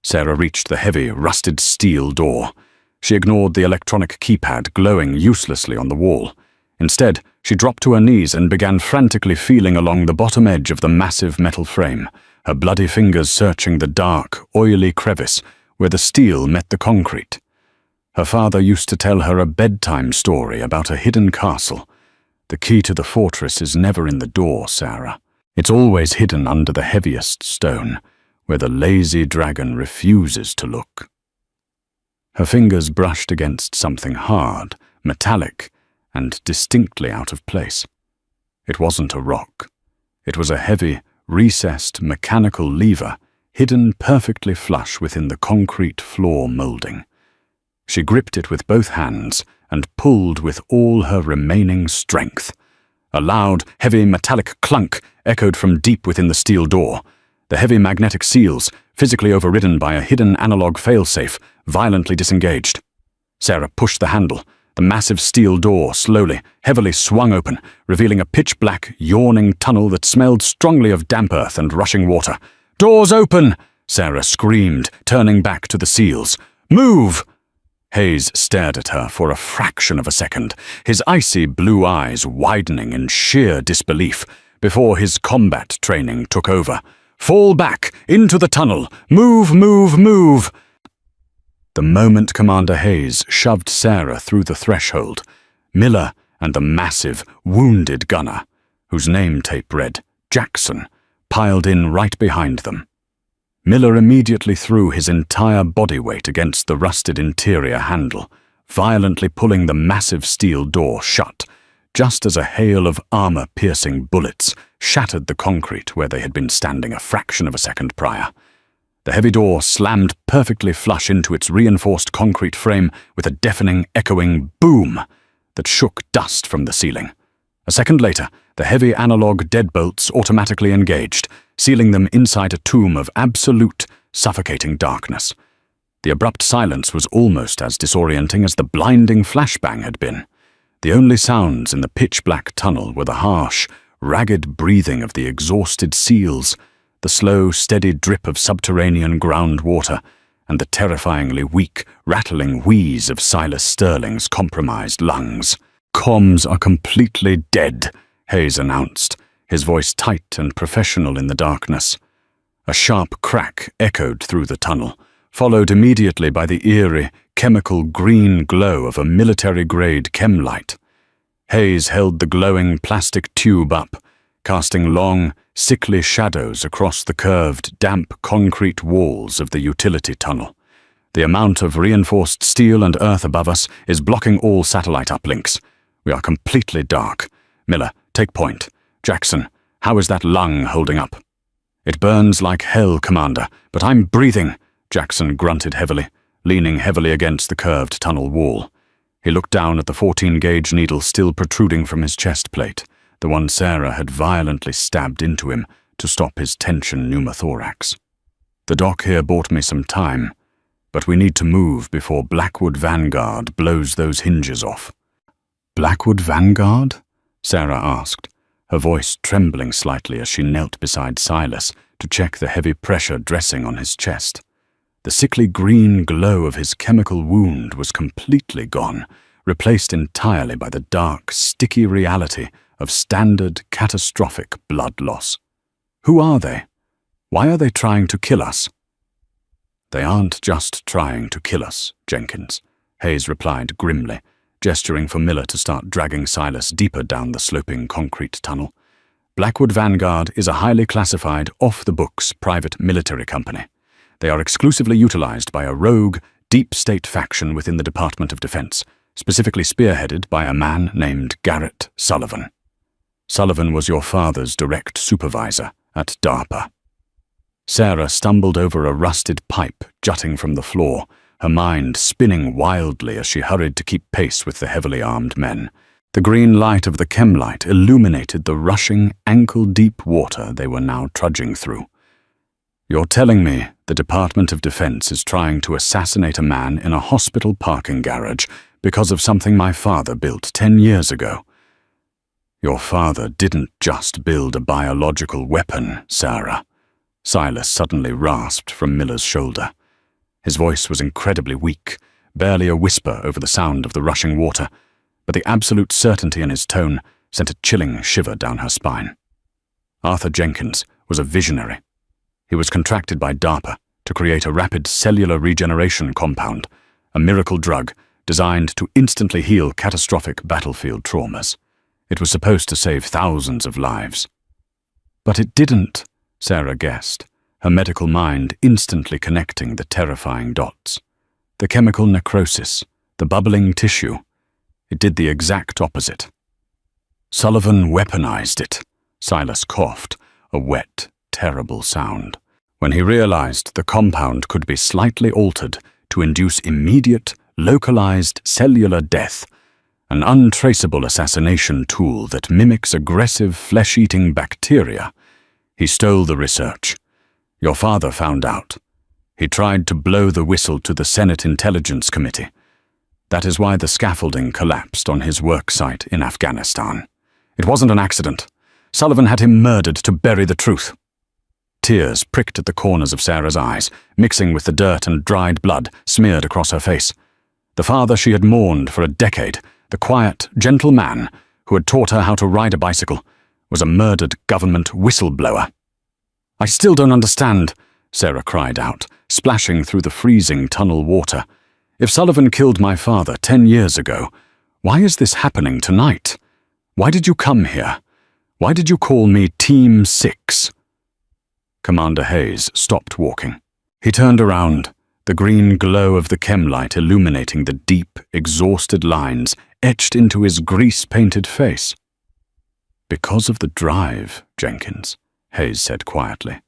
Sarah reached the heavy, rusted steel door. She ignored the electronic keypad glowing uselessly on the wall. Instead, she dropped to her knees and began frantically feeling along the bottom edge of the massive metal frame, her bloody fingers searching the dark, oily crevice where the steel met the concrete. Her father used to tell her a bedtime story about a hidden castle. "The key to the fortress is never in the door, Sarah. It's always hidden under the heaviest stone, where the lazy dragon refuses to look." Her fingers brushed against something hard, metallic, and distinctly out of place. It wasn't a rock. It was a heavy, recessed mechanical lever hidden perfectly flush within the concrete floor molding. She gripped it with both hands and pulled with all her remaining strength. A loud, heavy metallic clunk echoed from deep within the steel door. The heavy magnetic seals, physically overridden by a hidden analog failsafe, violently disengaged. Sarah pushed the handle. The massive steel door slowly, heavily swung open, revealing a pitch-black, yawning tunnel that smelled strongly of damp earth and rushing water. "Doors open!" Sarah screamed, turning back to the seals. "Move!" Hayes stared at her for a fraction of a second, his icy blue eyes widening in sheer disbelief, before his combat training took over. "Fall back! Into the tunnel! Move, move, move!" The moment Commander Hayes shoved Sarah through the threshold, Miller and the massive, wounded gunner, whose name tape read Jackson, piled in right behind them. Miller immediately threw his entire body weight against the rusted interior handle, violently pulling the massive steel door shut, just as a hail of armor-piercing bullets shattered the concrete where they had been standing a fraction of a second prior. The heavy door slammed perfectly flush into its reinforced concrete frame with a deafening, echoing boom that shook dust from the ceiling. A second later, the heavy analog deadbolts automatically engaged, sealing them inside a tomb of absolute, suffocating darkness. The abrupt silence was almost as disorienting as the blinding flashbang had been. The only sounds in the pitch-black tunnel were the harsh, ragged breathing of the exhausted seals, the slow, steady drip of subterranean groundwater, and the terrifyingly weak, rattling wheeze of Silas Sterling's compromised lungs. "Comms are completely dead," Hayes announced, his voice tight and professional in the darkness. A sharp crack echoed through the tunnel, followed immediately by the eerie, chemical green glow of a military-grade chem light. Hayes held the glowing plastic tube up, casting long, sickly shadows across the curved, damp concrete walls of the utility tunnel. "The amount of reinforced steel and earth above us is blocking all satellite uplinks. We are completely dark. Miller, take point. Jackson, how is that lung holding up?" "It burns like hell, Commander, but I'm breathing," Jackson grunted heavily, leaning heavily against the curved tunnel wall. He looked down at the 14-gauge needle still protruding from his chest plate, the one Sarah had violently stabbed into him to stop his tension pneumothorax. "The doc here bought me some time, but we need to move before Blackwood Vanguard blows those hinges off." "Blackwood Vanguard?" Sarah asked, her voice trembling slightly as she knelt beside Silas to check the heavy pressure dressing on his chest. The sickly green glow of his chemical wound was completely gone, replaced entirely by the dark, sticky reality of standard catastrophic blood loss. Who are they? Why are they trying to kill us? They aren't just trying to kill us, Jenkins, Hayes replied grimly, gesturing for Miller to start dragging Silas deeper down the sloping concrete tunnel. Blackwood Vanguard is a highly classified, off-the-books private military company. They are exclusively utilized by a rogue, deep-state faction within the Department of Defense, specifically spearheaded by a man named Garrett Sullivan. Sullivan was your father's direct supervisor at DARPA. Sarah stumbled over a rusted pipe jutting from the floor, her mind spinning wildly as she hurried to keep pace with the heavily armed men. The green light of the chemlight illuminated the rushing, ankle-deep water they were now trudging through. You're telling me the Department of Defense is trying to assassinate a man in a hospital parking garage because of something my father built 10 years ago? Your father didn't just build a biological weapon, Sarah. Silas suddenly rasped from Miller's shoulder. His voice was incredibly weak, barely a whisper over the sound of the rushing water, but the absolute certainty in his tone sent a chilling shiver down her spine. Arthur Jenkins was a visionary. He was contracted by DARPA to create a rapid cellular regeneration compound, a miracle drug designed to instantly heal catastrophic battlefield traumas. It was supposed to save thousands of lives. But it didn't, Sarah guessed, her medical mind instantly connecting the terrifying dots. The chemical necrosis, the bubbling tissue, it did the exact opposite. Sullivan weaponized it, Silas coughed, a wet, terrible sound, when he realized the compound could be slightly altered to induce immediate, localized cellular death, an untraceable assassination tool that mimics aggressive flesh-eating bacteria. He stole the research. Your father found out. He tried to blow the whistle to the Senate Intelligence Committee. That is why the scaffolding collapsed on his work site in Afghanistan. It wasn't an accident. Sullivan had him murdered to bury the truth. Tears pricked at the corners of Sarah's eyes, mixing with the dirt and dried blood smeared across her face. The father she had mourned for a decade, the quiet, gentle man who had taught her how to ride a bicycle, was a murdered government whistleblower. I still don't understand, Sarah cried out, splashing through the freezing tunnel water. If Sullivan killed my father 10 years ago, why is this happening tonight? Why did you come here? Why did you call me Team 6? Commander Hayes stopped walking. He turned around, the green glow of the chemlight illuminating the deep, exhausted lines etched into his grease-painted face. Because of the drive, Jenkins, Hayes said quietly.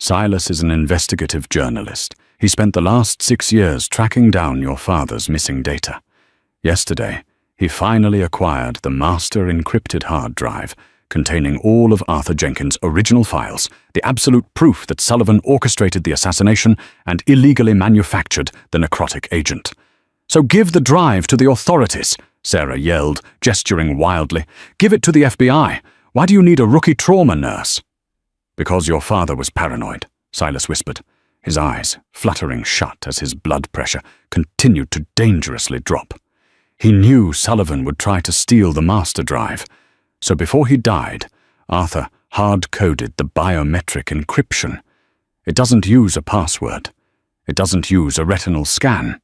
Silas is an investigative journalist. He spent the last 6 years tracking down your father's missing data. Yesterday, he finally acquired the master encrypted hard drive containing all of Arthur Jenkins' original files, the absolute proof that Sullivan orchestrated the assassination and illegally manufactured the necrotic agent. So give the drive to the authorities, Sarah yelled, gesturing wildly. Give it to the FBI. Why do you need a rookie trauma nurse? Because your father was paranoid, Silas whispered, his eyes fluttering shut as his blood pressure continued to dangerously drop. He knew Sullivan would try to steal the master drive, so before he died, Arthur hard-coded the biometric encryption. It doesn't use a password. It doesn't use a retinal scan.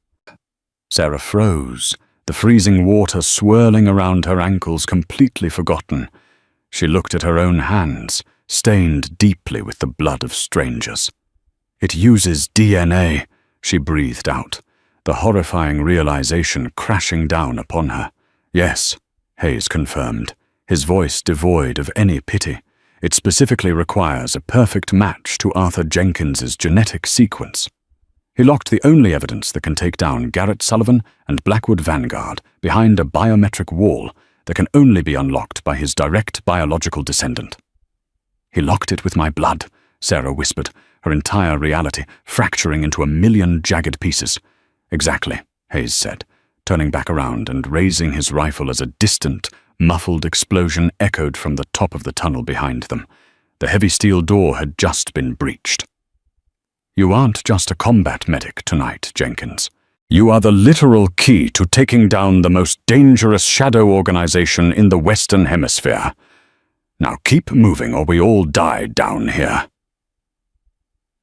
Sarah froze, the freezing water swirling around her ankles completely forgotten. She looked at her own hands, stained deeply with the blood of strangers. It uses DNA, she breathed out, the horrifying realization crashing down upon her. Yes, Hayes confirmed, his voice devoid of any pity. It specifically requires a perfect match to Arthur Jenkins's genetic sequence. He locked the only evidence that can take down Garrett Sullivan and Blackwood Vanguard behind a biometric wall that can only be unlocked by his direct biological descendant. He locked it with my blood, Sarah whispered, her entire reality fracturing into a million jagged pieces. Exactly, Hayes said, turning back around and raising his rifle as a distant, muffled explosion echoed from the top of the tunnel behind them. The heavy steel door had just been breached. You aren't just a combat medic tonight, Jenkins. You are the literal key to taking down the most dangerous shadow organization in the Western Hemisphere. Now keep moving or we all die down here."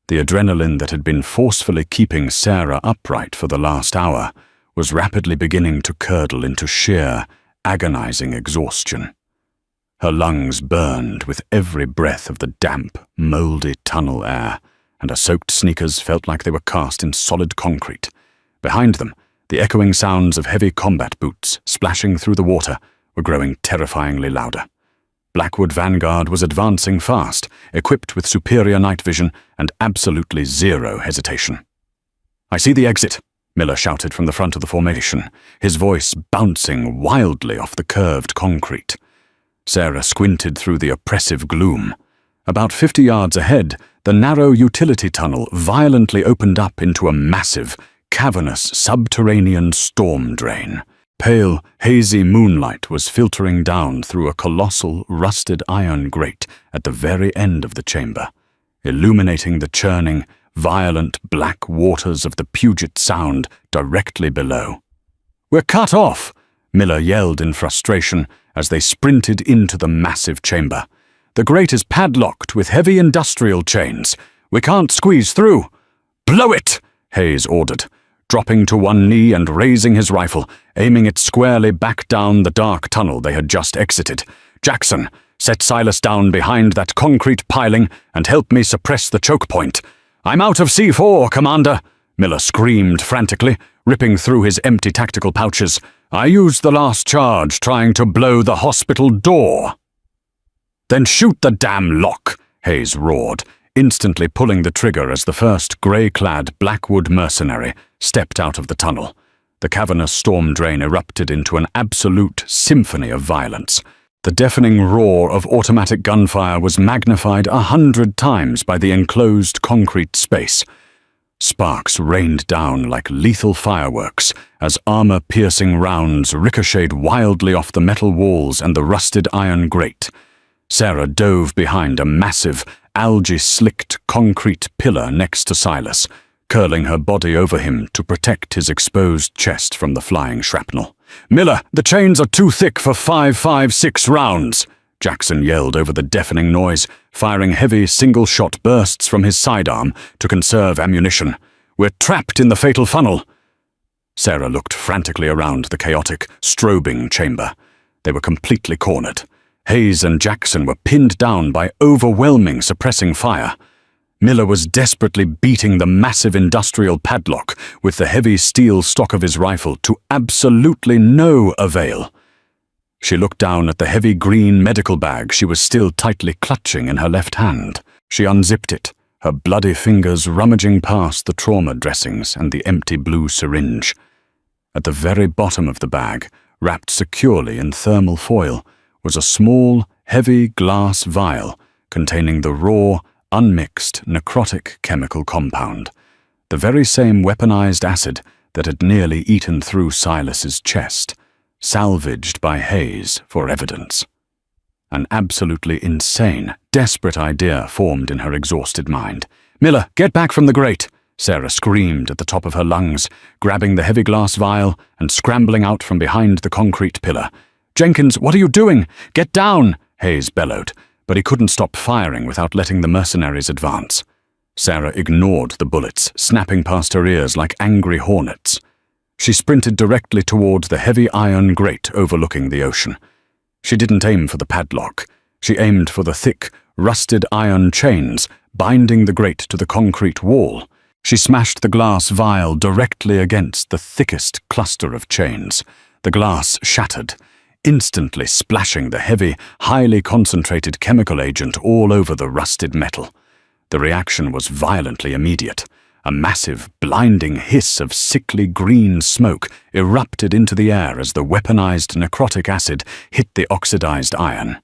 The adrenaline that had been forcefully keeping Sarah upright for the last hour was rapidly beginning to curdle into sheer, agonizing exhaustion. Her lungs burned with every breath of the damp, mouldy tunnel air, and her soaked sneakers felt like they were cast in solid concrete. Behind them, the echoing sounds of heavy combat boots splashing through the water were growing terrifyingly louder. Blackwood Vanguard was advancing fast, equipped with superior night vision and absolutely zero hesitation. "I see the exit," Miller shouted from the front of the formation, his voice bouncing wildly off the curved concrete. Sarah squinted through the oppressive gloom. About 50 yards ahead, the narrow utility tunnel violently opened up into a massive, cavernous subterranean storm drain. Pale, hazy moonlight was filtering down through a colossal, rusted iron grate at the very end of the chamber, illuminating the churning, violent black waters of the Puget Sound directly below. "We're cut off!" Miller yelled in frustration as they sprinted into the massive chamber. "The grate is padlocked with heavy industrial chains. We can't squeeze through." "Blow it!" Hayes ordered, dropping to one knee and raising his rifle, aiming it squarely back down the dark tunnel they had just exited. "Jackson, set Silas down behind that concrete piling and help me suppress the choke point." "I'm out of C4, Commander," Miller screamed frantically, ripping through his empty tactical pouches. "I used the last charge trying to blow the hospital door." "Then shoot the damn lock," Hayes roared, instantly pulling the trigger as the first grey-clad Blackwood mercenary stepped out of the tunnel. The cavernous storm drain erupted into an absolute symphony of violence. The deafening roar of automatic gunfire was magnified 100 times by the enclosed concrete space. Sparks rained down like lethal fireworks as armor-piercing rounds ricocheted wildly off the metal walls and the rusted iron grate. Sarah dove behind a massive, algae-slicked concrete pillar next to Silas, curling her body over him to protect his exposed chest from the flying shrapnel. "Miller, the chains are too thick for 5.56 rounds," Jackson yelled over the deafening noise, firing heavy single-shot bursts from his sidearm to conserve ammunition. "We're trapped in the fatal funnel." Sarah looked frantically around the chaotic, strobing chamber. They were completely cornered. Hayes and Jackson were pinned down by overwhelming suppressing fire. Miller was desperately beating the massive industrial padlock with the heavy steel stock of his rifle to absolutely no avail. She looked down at the heavy green medical bag she was still tightly clutching in her left hand. She unzipped it, her bloody fingers rummaging past the trauma dressings and the empty blue syringe. At the very bottom of the bag, wrapped securely in thermal foil, was a small, heavy glass vial containing the raw, unmixed necrotic chemical compound, the very same weaponized acid that had nearly eaten through Silas's chest, salvaged by Hayes for evidence. An absolutely insane, desperate idea formed in her exhausted mind. "Miller, get back from the grate!" Sarah screamed at the top of her lungs, grabbing the heavy glass vial and scrambling out from behind the concrete pillar. "Jenkins, what are you doing? Get down!" Hayes bellowed, but he couldn't stop firing without letting the mercenaries advance. Sarah ignored the bullets, snapping past her ears like angry hornets. She sprinted directly toward the heavy iron grate overlooking the ocean. She didn't aim for the padlock. She aimed for the thick, rusted iron chains binding the grate to the concrete wall. She smashed the glass vial directly against the thickest cluster of chains. The glass shattered, instantly splashing the heavy, highly concentrated chemical agent all over the rusted metal. The reaction was violently immediate. A massive, blinding hiss of sickly green smoke erupted into the air as the weaponized necrotic acid hit the oxidized iron.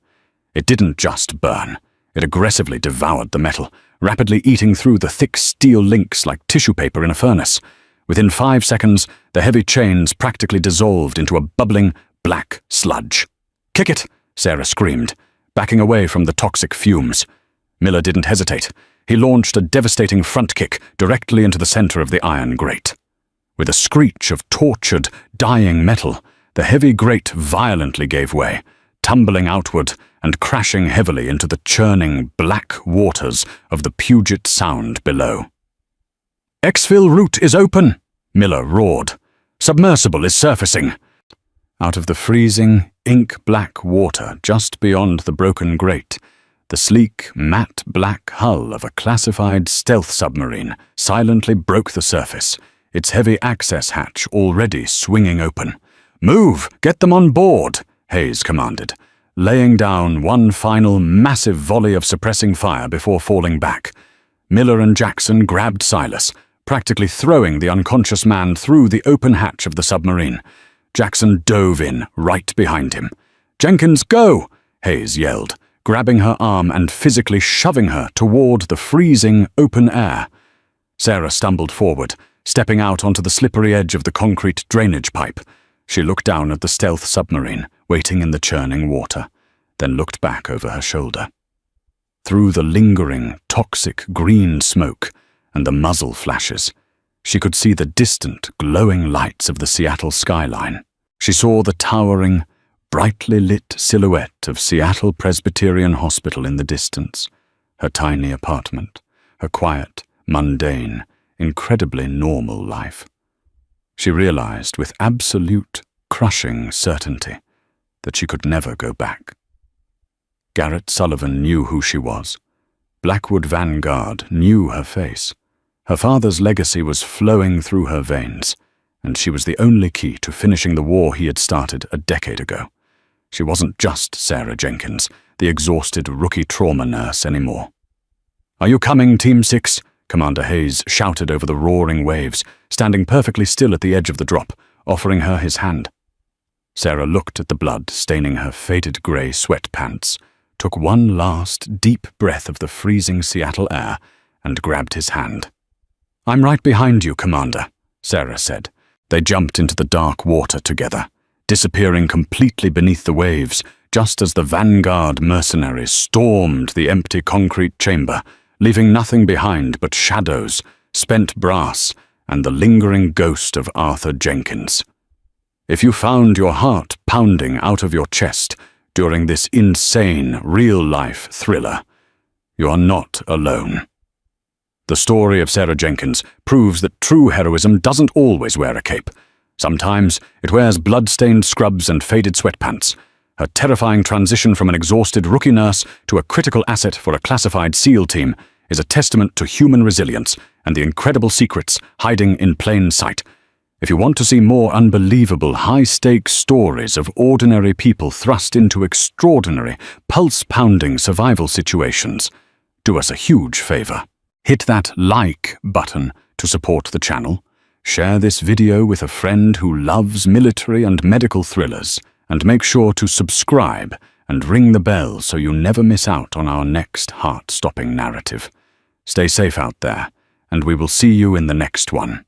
It didn't just burn. It aggressively devoured the metal, rapidly eating through the thick steel links like tissue paper in a furnace. Within 5 seconds, the heavy chains practically dissolved into a bubbling, black sludge. "Kick it!" Sarah screamed, backing away from the toxic fumes. Miller didn't hesitate. He launched a devastating front kick directly into the center of the iron grate. With a screech of tortured, dying metal, the heavy grate violently gave way, tumbling outward and crashing heavily into the churning black waters of the Puget Sound below. "Exfil route is open!" Miller roared. "Submersible is surfacing!" Out of the freezing, ink-black water just beyond the broken grate, the sleek, matte black hull of a classified stealth submarine silently broke the surface, its heavy access hatch already swinging open. "Move! Get them on board!" Hayes commanded, laying down one final massive volley of suppressing fire before falling back. Miller and Jackson grabbed Silas, practically throwing the unconscious man through the open hatch of the submarine. Jackson dove in, right behind him. "Jenkins, go!" Hayes yelled, grabbing her arm and physically shoving her toward the freezing open air. Sarah stumbled forward, stepping out onto the slippery edge of the concrete drainage pipe. She looked down at the stealth submarine, waiting in the churning water, then looked back over her shoulder. Through the lingering, toxic green smoke and the muzzle flashes, she could see the distant, glowing lights of the Seattle skyline. She saw the towering, brightly lit silhouette of Seattle Presbyterian Hospital in the distance, her tiny apartment, her quiet, mundane, incredibly normal life. She realized with absolute, crushing certainty that she could never go back. Garrett Sullivan knew who she was. Blackwood Vanguard knew her face. Her father's legacy was flowing through her veins, and she was the only key to finishing the war he had started a decade ago. She wasn't just Sarah Jenkins, the exhausted rookie trauma nurse, anymore. "Are you coming, Team 6? Commander Hayes shouted over the roaring waves, standing perfectly still at the edge of the drop, offering her his hand. Sarah looked at the blood staining her faded grey sweatpants, took one last deep breath of the freezing Seattle air, and grabbed his hand. "I'm right behind you, Commander," Sarah said. They jumped into the dark water together, disappearing completely beneath the waves, just as the Vanguard mercenaries stormed the empty concrete chamber, leaving nothing behind but shadows, spent brass, and the lingering ghost of Arthur Jenkins. If you found your heart pounding out of your chest during this insane, real-life thriller, you are not alone. The story of Sarah Jenkins proves that true heroism doesn't always wear a cape. Sometimes it wears blood-stained scrubs and faded sweatpants. Her terrifying transition from an exhausted rookie nurse to a critical asset for a classified SEAL team is a testament to human resilience and the incredible secrets hiding in plain sight. If you want to see more unbelievable, high-stakes stories of ordinary people thrust into extraordinary, pulse-pounding survival situations, do us a huge favor. Hit that like button to support the channel, share this video with a friend who loves military and medical thrillers, and make sure to subscribe and ring the bell so you never miss out on our next heart-stopping narrative. Stay safe out there, and we will see you in the next one.